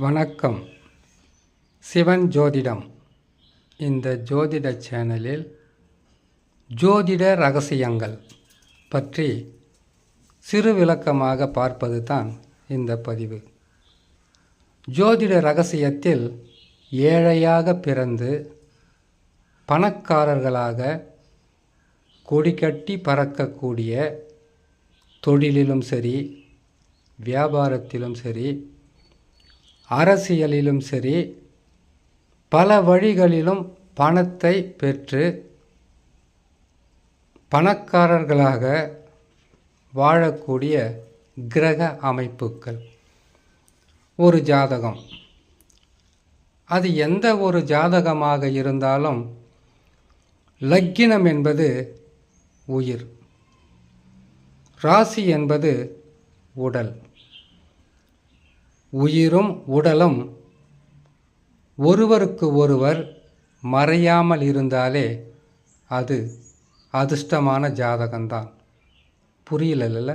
வணக்கம். சிவன் ஜோதிடம். இந்த ஜோதிட சேனலில் ஜோதிட ரகசியங்கள் பற்றி சிறு விளக்கமாக பார்ப்பது தான் இந்த பதிவு. ஜோதிட ரகசியத்தில் ஏழையாக பிறந்து பணக்காரர்களாக கொடிகட்டி பறக்கக்கூடிய தொழிலிலும் சரி, வியாபாரத்திலும் சரி, அரசியலிலும் சரி, பல வழிகளிலும் பணத்தை பெற்று பணக்காரர்களாக வாழக்கூடிய கிரக அமைப்புகள் ஒரு ஜாதகம். அது எந்த ஒரு ஜாதகமாக இருந்தாலும் லக்கினம் என்பது உயிர், ராசி என்பது உடல். உயிரும் உடலும் ஒருவருக்கு ஒருவர் மறையாமல் இருந்தாலே அது அதிர்ஷ்டமான ஜாதகம்தான். புரியல?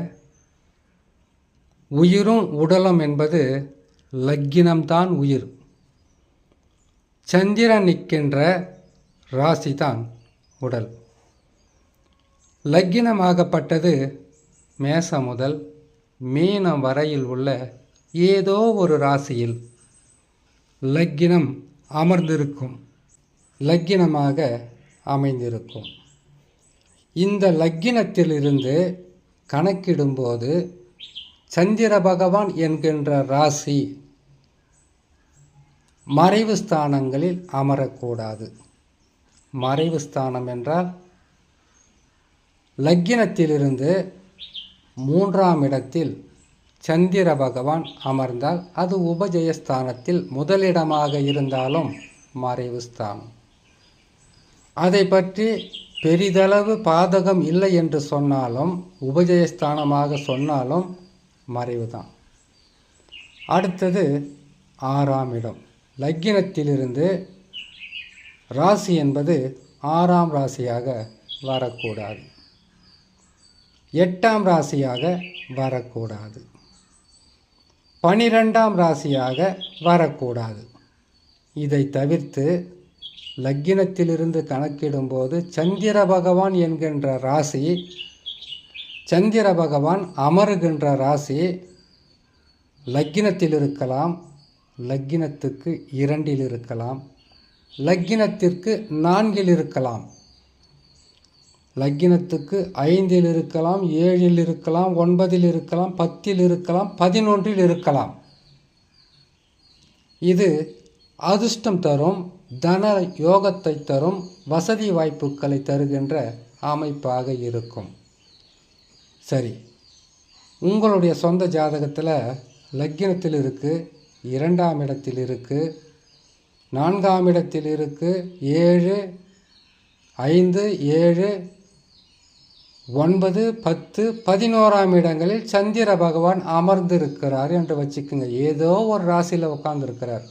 உயிரும் உடலும் என்பது லக்கினம்தான் உயிர். சந்திரன் நிற்கின்ற ராசி தான் உடல். லக்கினமாகப்பட்டது மேசம் முதல் மீனம் வரையில் உள்ள ஏதோ ஒரு ராசியில் லக்கினம் அமர்ந்திருக்கும், லக்கினமாக அமைந்திருக்கும். இந்த லக்கினத்திலிருந்து கணக்கிடும்போது சந்திர பகவான் என்கின்ற ராசி மறைவு ஸ்தானங்களில் அமரக்கூடாது. மறைவு ஸ்தானம் என்றால் லக்கினத்திலிருந்து 3ஆம் இடத்தில் சந்திர பகவான் அமர்ந்தால் அது உபஜயஸ்தானத்தில் முதலிடமாக இருந்தாலும் மறைவு ஸ்தானம். அதை பற்றி பெரிதளவு பாதகம் இல்லை என்று சொன்னாலும், உபஜயஸ்தானமாக சொன்னாலும் மறைவுதான். அடுத்தது 6ஆம் இடம். லக்கினத்திலிருந்து ராசி என்பது 6ஆம் ராசியாக வரக்கூடாது, 8ஆம் ராசியாக வரக்கூடாது, 12ஆம் ராசியாக வரக்கூடாது. இதை தவிர்த்து லக்கினத்திலிருந்து கணக்கிடும்போது சந்திர பகவான் என்கின்ற ராசி, சந்திர பகவான் அமருகின்ற ராசி லக்கினத்தில் இருக்கலாம், லக்கினத்துக்கு 2இல் இருக்கலாம், லக்கினத்திற்கு 4இல் இருக்கலாம், லக்கினத்துக்கு 5இல் இருக்கலாம், 7இல் இருக்கலாம், 9இல் இருக்கலாம், 10இல் இருக்கலாம், 11இல் இருக்கலாம். இது அதிர்ஷ்டம் தரும், தன யோகத்தை தரும், வசதி வாய்ப்புகளை தருகின்ற அமைப்பாக இருக்கும். சரி, உங்களுடைய சொந்த ஜாதகத்தில் லக்கினத்தில் இருக்குது, 2ஆம் இடத்தில் இருக்குது, 4ஆம் இடத்தில் இருக்குது, 7, 5, 7, 9, 10, 11ஆம் இடங்களில் சந்திர பகவான் அமர்ந்திருக்கிறார் என்று வச்சுக்கோங்க. ஏதோ ஒரு ராசியில் உட்கார்ந்துருக்கிறார்.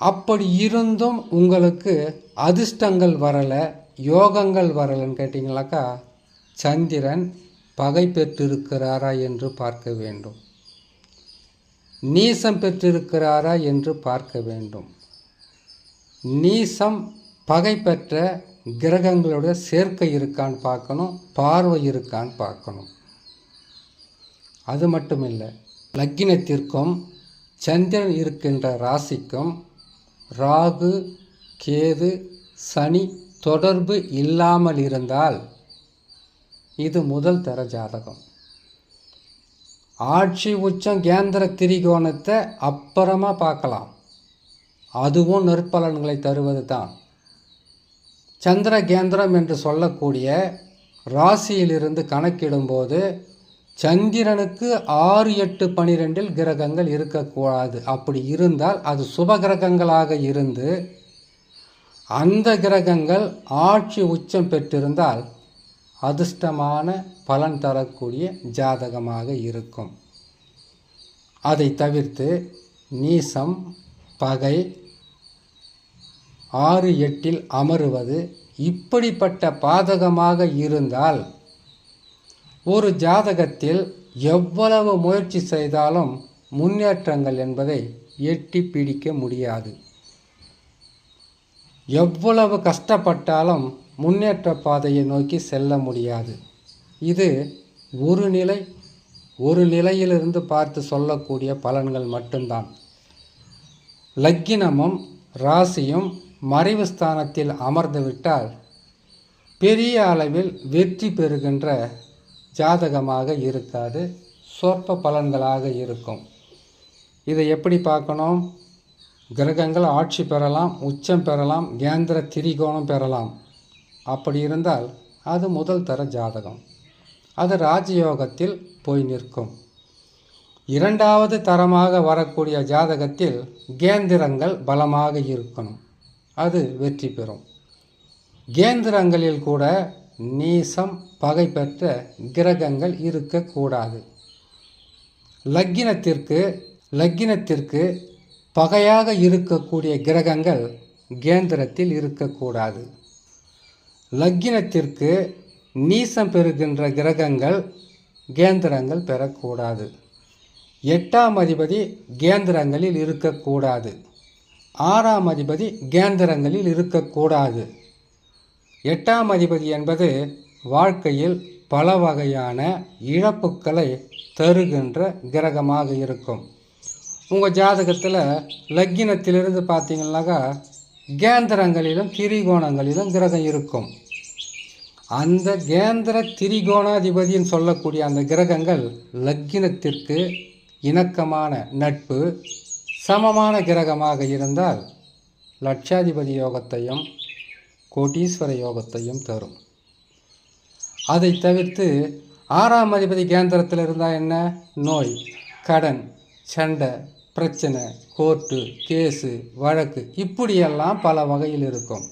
அப்படி இருந்தும் உங்களுக்கு அதிர்ஷ்டங்கள் வரலை, யோகங்கள் வரலைன்னு கேட்டிங்களாக்கா, சந்திரன் பகை பெற்றிருக்கிறாரா என்று பார்க்க வேண்டும், நீசம் பெற்றிருக்கிறாரா என்று பார்க்க வேண்டும். நீசம் பகை பெற்ற கிரகங்களோட சேர்க்கை இருக்கான்னு பார்க்கணும், பார்வை இருக்கான்னு பார்க்கணும். அது மட்டும் இல்லை, லக்கினத்திற்கும் சந்திரன் இருக்கின்ற ராசிக்கும் ராகு, கேது, சனி தொடர்பு இல்லாமல் இருந்தால் இது முதல் தர ஜாதகம். ஆட்சி உச்சம் கேந்திர திரிகோணத்தை அப்புறமா பார்க்கலாம், அதுவும் நற்பலன்களை தருவது தான். சந்திர கேந்திரம் என்று சொல்லக்கூடிய ராசியிலிருந்து கணக்கிடும்போது சந்திரனுக்கு 6, 8, 12இல் கிரகங்கள் இருக்கக்கூடாது. அப்படி இருந்தால் அது சுப கிரகங்களாக இருந்து அந்த கிரகங்கள் ஆட்சி உச்சம் பெற்றிருந்தால் அதிர்ஷ்டமான பலன் தரக்கூடிய ஜாதகமாக இருக்கும். அதை தவிர்த்து நீசம், பகை, 6, 8இல் அமருவது இப்படிப்பட்ட பாதகமாக இருந்தால் ஒரு ஜாதகத்தில் எவ்வளவு முயற்சி செய்தாலும் முன்னேற்றங்கள் என்பதை எட்டி பிடிக்க முடியாது. எவ்வளவு கஷ்டப்பட்டாலும் முன்னேற்ற பாதையை நோக்கி செல்ல முடியாது. இது ஒரு நிலையிலிருந்து பார்த்து சொல்லக்கூடிய பலன்கள் மட்டும்தான். லக்கினமும் ராசியும் மறைவு ஸ்தானத்தில் அமர்ந்துவிட்டால் பெரிய அளவில் வெற்றி பெறுகின்ற ஜாதகமாக இருக்காது, சொற்ப பலன்களாக இருக்கும். இதை எப்படி பார்க்கணும்? கிரகங்கள் ஆட்சி பெறலாம், உச்சம் பெறலாம், கேந்திர திரிகோணம் பெறலாம். அப்படி இருந்தால் அது முதல் தர ஜாதகம், அது ராஜயோகத்தில் போய் நிற்கும். இரண்டாவது தரமாக வரக்கூடிய ஜாதகத்தில் கேந்திரங்கள் பலமாக இருக்கணும், அது வெற்றி பெறும். கேந்திரங்களில் கூட நீசம் பகை பெற்ற கிரகங்கள் இருக்கக்கூடாது. லக்கினத்திற்கு பகையாக இருக்கக்கூடிய கிரகங்கள் கேந்திரத்தில் இருக்கக்கூடாது. லக்கினத்திற்கு நீசம் பெறுகின்ற கிரகங்கள் கேந்திரங்கள் பெறக்கூடாது. 8ஆம் அதிபதி கேந்திரங்களில் இருக்கக்கூடாது. 6ஆம் அதிபதி கேந்திரங்களில் இருக்கக்கூடாது. 8ஆம் அதிபதி என்பது வாழ்க்கையில் பல வகையான இழப்புக்களை தருகின்ற கிரகமாக இருக்கும். உங்கள் ஜாதகத்தில் லக்கினத்திலிருந்து பார்த்தீங்கன்னாக்கா கேந்திரங்களிலும் திரிகோணங்களிலும் கிரகம் இருக்கும். அந்த கேந்திர திரிகோணாதிபதின்னு சொல்லக்கூடிய அந்த கிரகங்கள் லக்கினத்திற்கு இணக்கமான நட்பு சமமான கிரகமாக இருந்தால் லட்சாதிபதி யோகத்தையும் கோட்டீஸ்வர யோகத்தையும் தரும். அதை தவிர்த்து 6ஆம் அதிபதி கேந்திரத்தில் இருந்தால் என்ன? நோய், கடன், சண்டை, பிரச்சனை, கோர்ட்டு கேஸு, வழக்கு, இப்படியெல்லாம் பல வகையில் இருக்கும்.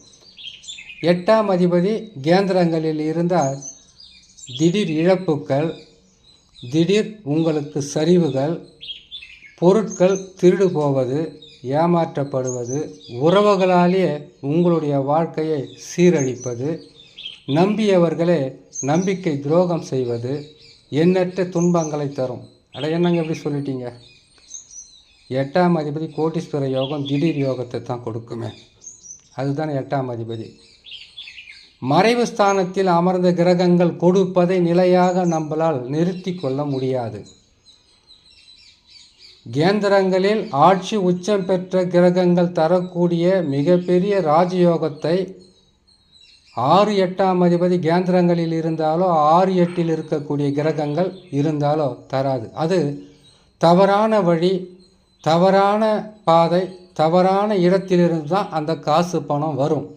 8ஆம் அதிபதி கேந்திரங்களில் இருந்தால் திடீர் இழப்புக்கள், திடீர் உங்களுக்கு சரிவுகள், பொருட்கள் திருடு போவது, ஏமாற்றப்படுவது, உறவுகளாலேயே உங்களுடைய வாழ்க்கையை சீரழிப்பது, நம்பியவர்களே நம்பிக்கை துரோகம் செய்வது, எண்ணற்ற துன்பங்களை தரும். அட என்னங்க எப்படி சொல்லிட்டீங்க? 8ஆம் அதிபதி கோட்டீஸ்வர யோகம் திடீர் யோகத்தை தான் கொடுக்குமே, அதுதான் 8ஆம் அதிபதி. மறைவு ஸ்தானத்தில் அமர்ந்த கிரகங்கள் கொடுப்பதை நிலையாக நம்மளால் நிறுத்தி கொள்ள முடியாது. கேந்திரங்களில் ஆட்சி உச்சம் பெற்ற கிரகங்கள் தரக்கூடிய மிகப்பெரிய ராஜயோகத்தை 6, 8ஆம் அதிபதி கேந்திரங்களில் இருந்தாலோ 6, 8இல் இருக்கக்கூடிய கிரகங்கள் இருந்தாலோ தராது. அது தவறான வழி, தவறான பாதை, தவறான இடத்திலிருந்து தான் அந்த காசு பணம் வரும்.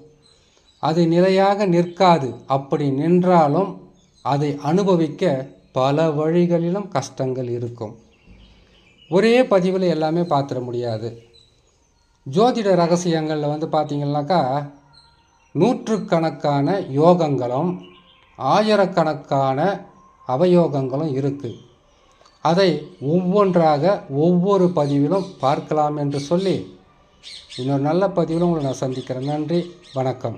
அது நிலையாக நிற்காது. அப்படி நின்றாலும் அதை அனுபவிக்க பல வழிகளிலும் கஷ்டங்கள் இருக்கும். ஒரே பதிவில் எல்லாமே பார்த்துட முடியாது. ஜோதிட ரகசியங்களில் பார்த்தீங்கன்னாக்கா நூற்றுக்கணக்கான யோகங்களும் ஆயிரக்கணக்கான அவயோகங்களும் இருக்குது. அதை ஒவ்வொன்றாக ஒவ்வொரு பதிவிலும் பார்க்கலாம் என்று சொல்லி இன்னொரு நல்ல பதிவிலும் உங்களை நான் சந்திக்கிறேன். நன்றி, வணக்கம்.